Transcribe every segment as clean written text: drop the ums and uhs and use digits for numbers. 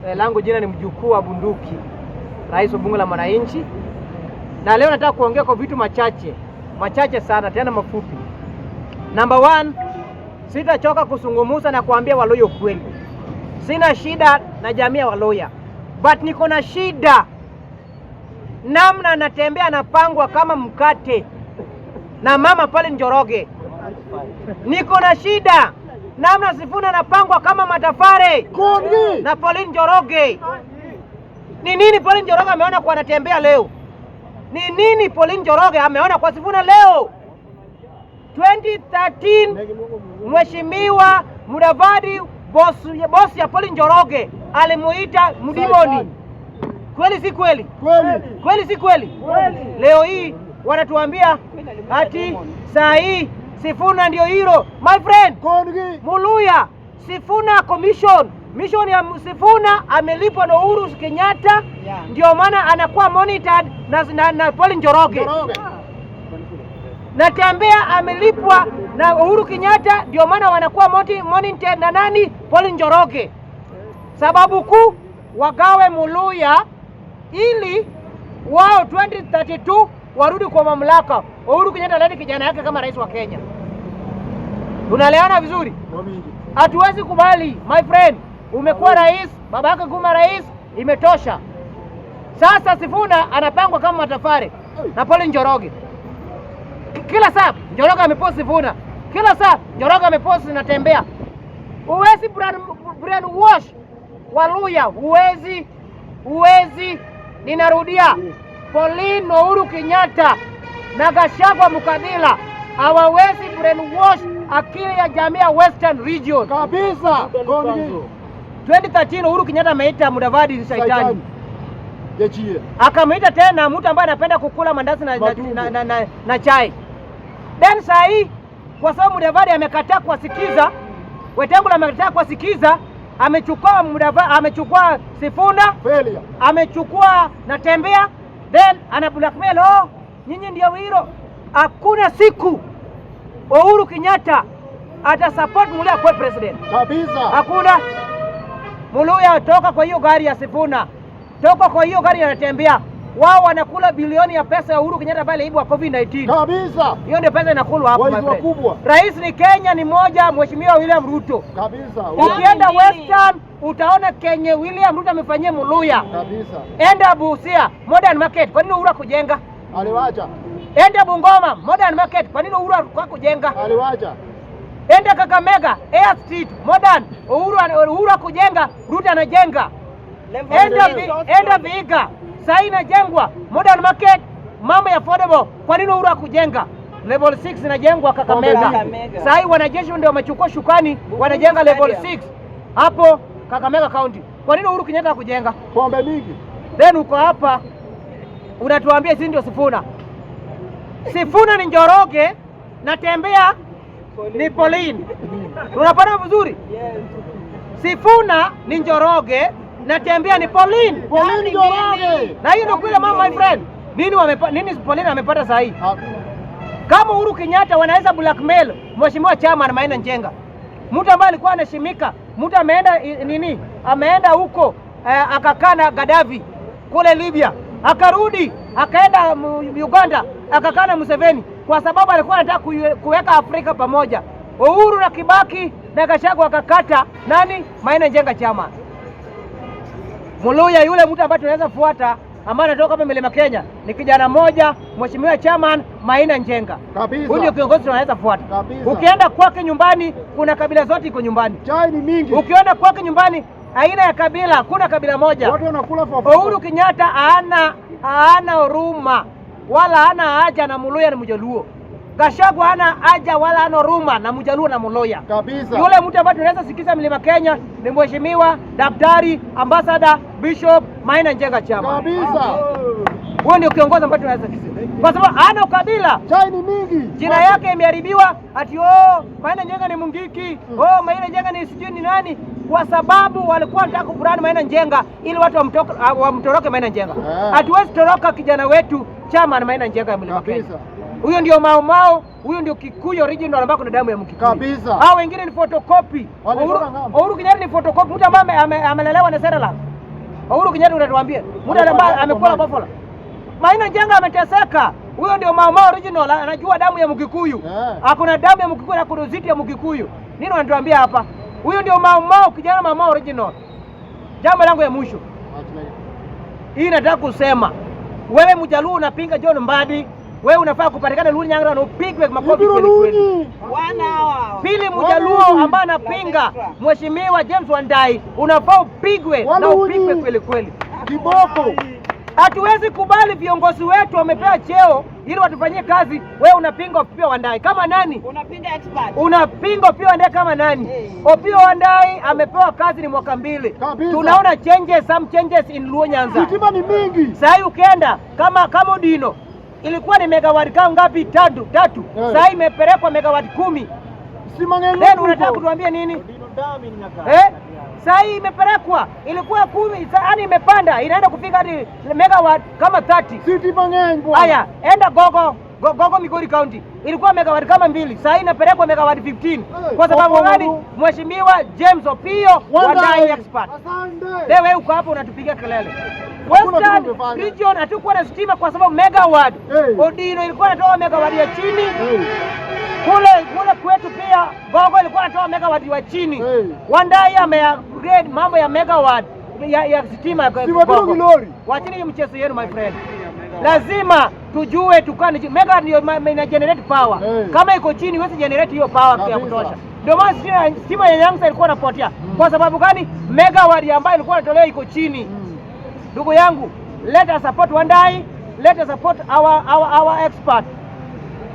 Langu jina ni mjukuu wa bunduki, rais wa bunge la mwananchi, na leo nataka kuongea kwa vitu machache sana, tena mafupi. Number 1, sitachoka kusungumuza na kuambia Waluhya ukweli. Sina shida na jamii ya Waluhya, but niko na shida namna natembea napangwa kama mkate na mama pale Njoroge. Niko na shida namna Sifuna napangwa kama matafare na Pauline Njoroge. Ni nini Pauline Njoroge ameona kwa anatembea leo? Ni nini Pauline Njoroge ameona kwa Sifuna leo? 2013 Mheshimiwa Mudavadi boss ya Pauline Njoroge alimuita mdimoni. Kweli si kweli? Kweli si kweli? Leo hii wanatuambia ati saa hii Sifuna ndio hero. My friend, Muluhya, Sifuna mission ya Sifuna amelipwa na Uhuru Kenyatta, ndio maana anakuwa monitored na Pauline Njoroge. Natembea amelipwa na Uhuru Kenyatta, ndio maana wanakuwa monitored na nani? Pauline Njoroge. Sababu kuu wagawe Muluhya ili wao 2032 warudi kwa mamlaka. Uhuru Kenyatta alete kijana yake kama rais wa Kenya. Tunaleana vizuri? Hatuwezi kubali, my friend. Umekuwa rais, baba yake kuma rais, imetosha. Sasa Sifuna anapangwa kama matafare na Pauline Njoroge. Kila saa Njoroge amepost Sifuna. Kila saa Njoroge amepost natembea. Huwezi brand wash Waluhya, huwezi. Ninarudia, Pauline na Uhuru Kenyatta na Gachagua Mukadila hawawezi brainwash akili ya jamii ya Western Region kabisa. 2013 Uhuru Kenyatta ameita Mudavadi shaitani. Akameita tena mtu ambaye anapenda kukula mandazi na chai. Then saa hii kwa sababu Mudavadi amekataa kuwasikiza, Wetangula amekataa kuwasikiza, amechukua Sifuna, amechukua Natembea, then ana blackmail. Nyinyi ndio hero. Hakuna siku Uhuru Kenyatta atasupport Muluhya kwa president kabisa. Hakuna. Muluhya toka kwa hiyo gari ya Sifuna, toka kwa hiyo gari ya Natembea. Wao wanakula bilioni ya pesa ya Uhuru Kenyatta pale ibu wa COVID-19 kabisa. Hiyo ndio pesa inakulwa hapo, my friend. Rais ni Kenya ni moja, Mheshimiwa William Ruto kabisa. Ukienda Western utaona Kenya William Ruto amefanyia Muluhya kabisa. Enda Busia Modern Market, kwa nini Uhuru kujenga? Aliwacha. Enda Bungoma Modern Market, kwa nini Uhuru kujenga? Aliwacha. Enda Kakamega Air Street Modern, Uhuru kujenga, Ruto anajenga. Enda Vihiga sasa inajengwa Modern Market, mama ya affordable, kwa nini Uhuru kujenga? Level 6 inajengwa Kakamega. Sasa wanajeshi ndio wamechukua shukani, wanajenga level 6 hapo Kakamega County. Kwa nini Uhuru Kenyatta kujenga? Pombe mingi. Then uko hapa unatuambia sisi ndio Sifuna. Sifuna ni Njoroge, Natembea ni Pauline. Tunapata vizuri? Sifuna ni Njoroge, Natembea ni Pauline. Njoroge. Na hiyo ndio kweli mama, my friend. Nini Pauline amepata saa hii? Kama Uhuru Kenyatta wanaweza blackmail Mheshimiwa Chairman Maina Njenga, mtu ambaye alikuwa anashimika, mtu ameenda huko akakaa na Gaddafi kule Libya, akarudi akaenda Uganda akakaa na Museveni, kwa sababu alikuwa anataka kuweka Afrika pamoja. Uhuru na Kibaki na Gachagua akakata nani? Maina Njenga Chairman. Muluhya yule mtu ambaye tunaweza fuata ambaye anatoka hapa Mlima Kenya ni kijana mmoja, Mheshimiwa Chairman Maina Njenga kabisa. Huyu ndio kiongozi tunaweza fuata kabisa. Ukienda kwake nyumbani kuna kabila zote iko nyumbani. Chai ni mingi. Ukienda kwake nyumbani aina ya kabila, kuna kabila moja. Watu wanakula Uhuru Kenyatta hana huruma wala hana haja na Muluhya na Mjaluo. Gachagua hana haja wala hana huruma na Mjaluo na Muluhya kabisa. Yule mtu ambaye tunaweza sikiza Mlima Kenya ni Mheshimiwa Daktari Ambassador Bishop Maina Njenga Chairman kabisa. Huyo ndio kiongozi ambaye tunaweza sikiza, kwa sababu hana ukabila. Chai ni mingi. Jina yake imeharibiwa ati Maina Njenga ni Mungiki, Maina Njenga ni sijui ni nani, kwa sababu walikuwa wanataka kubrand Maina Njenga ili watu wamtoroke Maina Njenga. Hatuwezi toroka kijana wetu Chairman Maina Njenga ya Mlima Kenya. Huyo ndio Mau, huyo ndio Kikuyu original ambako na damu ya Mkikuyu kabisa. Hao wengine ni photocopy. Uhuru Kenyatta ni photocopy, mtu ambaye amelelewa na Serala. Uhuru Kenyatta unatuambia mtu ambaye amekula Buffalo. Maina Njenga ameteseka. Huyo ndio mama original, anajua damu ya Mkikuyu. Hakuna damu ya Mkikuyu na kuruziti ya Mkikuyu. Nini wanatuambia hapa? Huyo ndio mama kijana mama original. Jambo langu ya mwisho. Hii nataka kusema wewe Mjaluo unapinga John Mbadi, wewe unafaa kupatikana Lulu Nyangra na upigwe makofi kweli. Pili Mjaluo ambaye anapinga Mheshimiwa James Wandai, unafaa upigwe na upigwe kweli kweli. Kiboko. Hatuwezi kubali viongozi wetu wamepewa cheo ili watufanyie kazi, wewe unapinga Opiyo Wandai kama nani? Unapinga expert. Unapinga Opiyo Wandai kama nani? Opiyo Wandai amepewa kazi ni mwaka 2. Tunaona some changes in Luo Nyanza. Sitima ni mingi. Sasa ukienda kama Udino ilikuwa ni megawati kama ngapi? 3. Sasa imepelekwa megawati 10. Then unataka kutuambia nini? Sasa imepelekwa ilikuwa 10, sasa imepanda inaenda kufika hadi megawati kama 30. Sitima ng'engo. Haya, enda Gogo Migori County ilikuwa megawati kama 2, sasa inapelekwa megawati 15. Kwa sababu gani? Mheshimiwa James Opiyo Wandai expert. Asante. Wewe uko hapo unatupigia kelele. Western region hatukuwa na stima kwa sababu megawatt. Odino ilikuwa inatoa megawatt ya chini. Kule kwetu pia Gogo ilikuwa inatoa megawatt ya chini. Wandai ame-upgrade mambo ya megawatt ya stima kwa Gogo. Wachini hiyo mchezo yenu my friend. Lazima tujue tukani megawatt ndio ina generate power. Kama iko chini huwezi generate hiyo power ya kutosha. Ndio maana stima ya Nyanza ilikuwa inapotea. Kwa sababu gani? Megawatt ambayo ilikuwa inatolewa iko chini. Ndugu yangu, let us support Wandai, let us support our expert.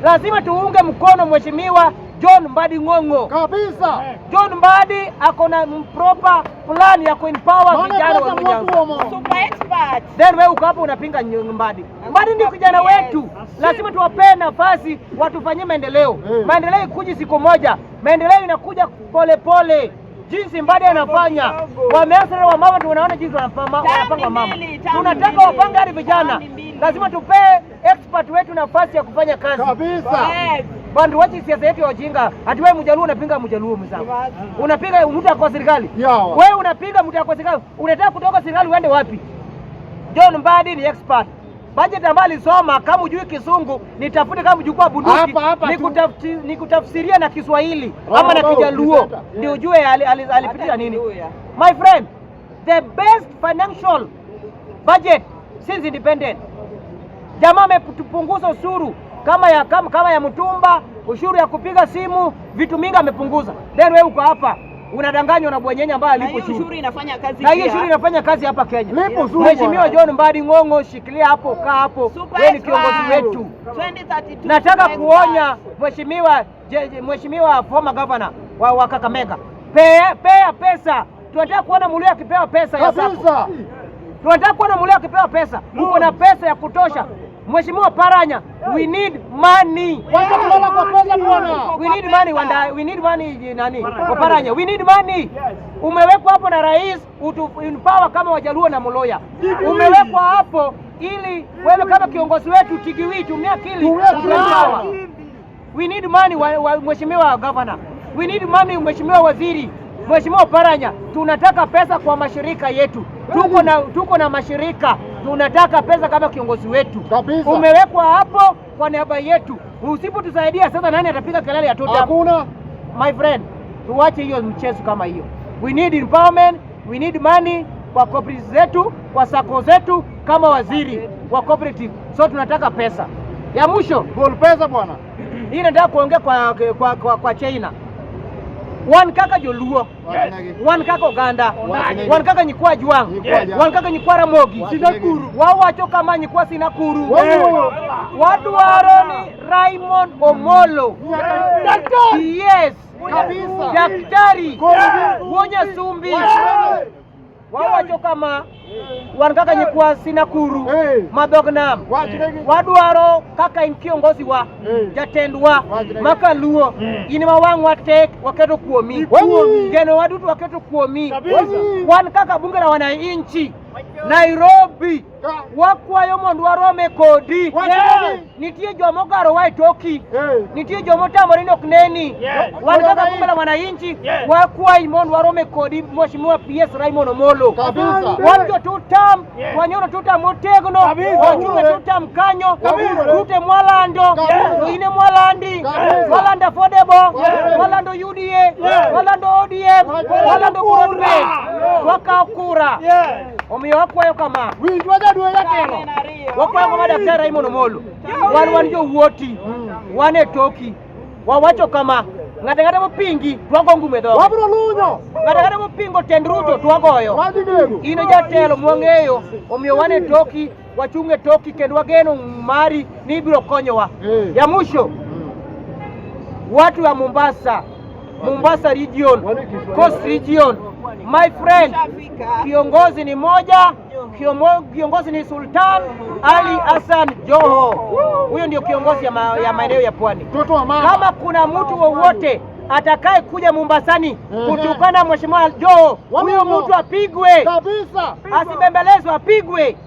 Lazima tuunge mkono Mheshimiwa John Mbadi Ng'ong'o. Kabisa. John Mbadi ako na proper plan ya kuempower vijana wa Nyanza. Super expert. Then wewe uko hapo unapinga Mbadi. Mbadi ndio kijana wetu. Lazima tuwape nafasi watufanyie maendeleo. Maendeleo ikuji siku moja. Maendeleo inakuja pole pole. Jinsi Mbadi anafanya wameanza wa mama, tunaona jinsi wanapanga mama. Tunataka wapanga hadi vijana. Lazima tupe expert wetu nafasi ya kufanya kazi. Kabisa. Bandu wachi siasa yetu ya ujinga. Ati wewe Mjaluo unapinga Mjaluo mzao. Unapinga mtu kwa serikali. Wewe unapinga mtu kwa serikali. Unataka kutoka serikali uende wapi? John Mbadi ni expert. Budget ambayo alisoma kama ujui Kisungu, nitafute kama ujukua bunduki. Nikutafsiria na Kiswahili ama na Kijaluo ndio ujue alipitia nini. My friend, the best financial budget since independent. Jamaa amepunguza ushuru kama ya mtumba, ushuru ya kupiga simu, vitu mingi amepunguza. Then wewe uko hapa unadanganywa na bwenyenye ambaye alipo chini. Ushuru inafanya kazi. Na hiyo ushuru inafanya kazi hapa Kenya. Lipo Mheshimiwa John Mbadi Ng'ong'o, shikilia hapo, kaa hapo. Wewe ni kiongozi wetu. 2032. Nataka kuonya Mheshimiwa former governor wa Kakamega. Pea pesa. Tunataka kuona Muluya akipewa pesa ya sako. Tunataka kuona Muluya akipewa pesa. Uko na pesa ya kutosha. Mheshimiwa Paranya, we need money. Wacha kulala kwa pesa bwana. We need money Wandai. We need money nani? Paranya, we need money. Umewekwa hapo na rais empower kama Wajaluo na Muluya. Umewekwa hapo ili wewe kama kiongozi wetu Tigiwi tumia akili empower. We need money Mheshimiwa governor. We need money Mheshimiwa waziri. Mheshimiwa Paranya, tunataka pesa kwa mashirika yetu. Tuko na mashirika. Tunataka pesa kama kiongozi wetu. Kabisa. Umewekwa hapo kwa niaba yetu. Usipotusaidia sasa nani atapiga kelele ya tote? Hakuna. My friend, tuache hiyo mchezo kama hiyo. We need empowerment, we need money kwa cooperatives zetu, kwa sako zetu kama waziri wa cooperative. So tunataka pesa. Ya mwisho, Bol pesa bwana. hii nataka kuongea kwa China. Wan kaka Joluo, wan kaka Uganda, wan kaka Nyikwa Juang, wan kaka Nyikwa Ramogi, Sinakuru. Wao wacho kama Nyikwa Sinakuru. Wadwaro ni Raymond Omolo. Daktari. Yes. Kabisa. Daktari. Wonya Sumbi. Wao wacho kama wan kaka Nyikwa Sinakuru. Madognam. Wadwaro kaka kiongozi wa jatendwa makaluo ini mawangwa tek waketo kuomi geno wadutu waketo kuomi wan kaka bunge la wananchi Nairobi wakwayo mondo warome kodi. Nitie jomo garo wa toki, nitie jomo tamore nok neni. Wan kaka bunge la wananchi wakwai mondo warome kodi Mheshimiwa PS Raymond Omolo. Wajo tutam, wanyoro tutam motegno, wachunge tutam kanyo, tute mwalando, ine mwalandi, mwalanda affordable, mwalando UDA, mwalando ODM, mwalando Broadband, waka kura. Omiyo wakwayo kama. Wakwayo kama Daktari Raymond Omolo. Wan jo wuoti, wane toki. Wawacho kama ng'ata mopingi twago ngume dhoge. Wabro lunyo. Ng'ata mopingo tend Ruto twagoyo. Ino jatelo mwang'eyo, omiyo wane toki, wachunge toki kendo wageno mari ni biro konyowa. Ya mwisho, watu wa Mombasa region, Coast region, my friend, kiongozi ni moja, kiongozi ni Sultan Ali Hassan Joho. Huyo ndio kiongozi ya maeneo ya Pwani. Kama kuna mtu wowote atakaye kuja Mombasani kutukana Mheshimiwa Joho, huyo mtu apigwe kabisa, asibembelezwe, apigwe.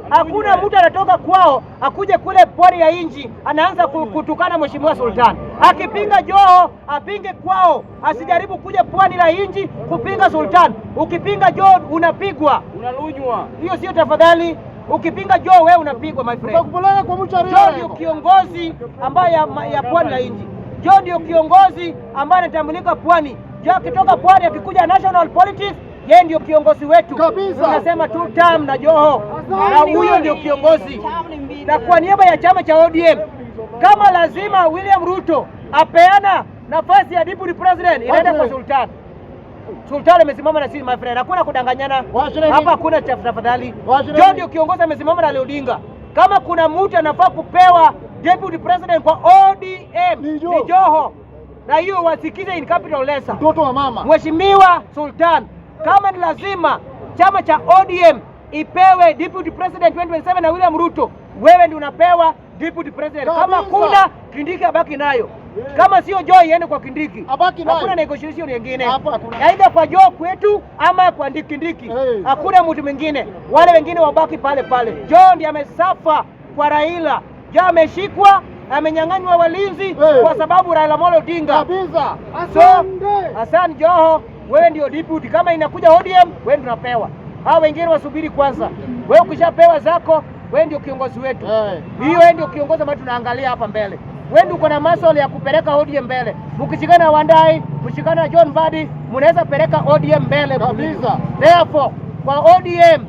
Hakuna mtu anatoka kwao akuje kule pwani ya inji anaanza kutukana Mheshimiwa Sultan. Akipinga Joho apinge kwao, asijaribu kuja pwani la inji kupinga Sultan. Ukipinga Joho unapigwa, unalunywa. Hiyo sio tafadhali. Ukipinga Joho wewe unapigwa, my friend. Joho ndio kiongozi ambaye ya pwani la inji. Joho ndio kiongozi ambaye anatambulika pwani. Joho akitoka pwani akikuja national politics, yeye ndio kiongozi wetu. Tunasema tu term na Joho. Na huyo ndio kiongozi. Na kwa niaba ya chama cha ODM, kama lazima William Ruto apeana nafasi ya deputy president, inaenda kwa Sultan. Sultan amesimama na sisi, my friend. Hakuna kudanganyana. Hapa hakuna tafadhali. Joho ndio kiongozi amesimama na Odinga. Kama kuna mtu anafaa kupewa deputy president kwa ODM ni Joho. Na hiyo wasikize in capital letter. Mtoto wa mama. Mheshimiwa Sultan, kama ni lazima chama cha ODM ipewe deputy president 2027 na William Ruto, wewe ndio unapewa deputy president. Kama kuna Kindiki abaki nayo. Kama sio Joho iende kwa Kindiki. Hakuna negotiation nyingine. Aidha kwa Joho kwetu ama kwa Kindiki. Hakuna mtu mwingine. Wale wengine wabaki pale pale. Joho ndiye amesafa kwa Raila. Joho ameshikwa, amenyang'anywa walinzi kwa sababu Raila Amolo Odinga. Kabisa. Hassan Joho, wewe ndio deputy. Kama inakuja ODM, wewe ndio unapewa. Hao wengine wasubiri kwanza. Wewe ukishapewa zako, wewe ndio kiongozi wetu. Hiyo wewe ndio kiongozi ambaye tunaangalia hapa mbele. Wewe ndio uko na masuala ya kupeleka ODM mbele. Mkishikana na Wandai, mkishikana na John Mbadi, mnaweza peleka ODM mbele kabisa. Therefore, kwa ODM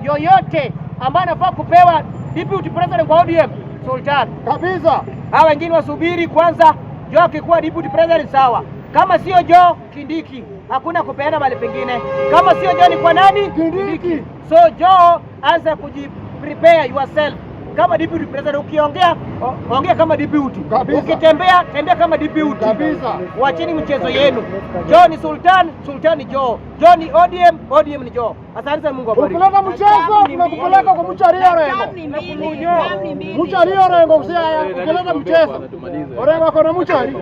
yoyote ambaye anafaa kupewa deputy president kwa ODM, Sultan. Kabisa. Hao wengine wasubiri kwanza. Joho akikuwa deputy president sawa. Kama sio Joho, Kindiki. Hakuna kupeana mali pengine. Kama sio Joho ni kwa nani? Kindiki. So Joho, anza prepare yourself. Kama deputy president, ukiongea ongea kama deputy. Ukitembea tembea kama deputy. Kabisa. Wacheni mchezo yenu. Joho ni Sultan, Sultan ni Joho. Joho ni ODM, ODM ni Joho. Asante sana, Mungu awabariki. Ukileta mchezo tunakupeleka kwa Mucharia Rengo. Mucharia Rengo ukileta mchezo. Orengo kuna Muchari.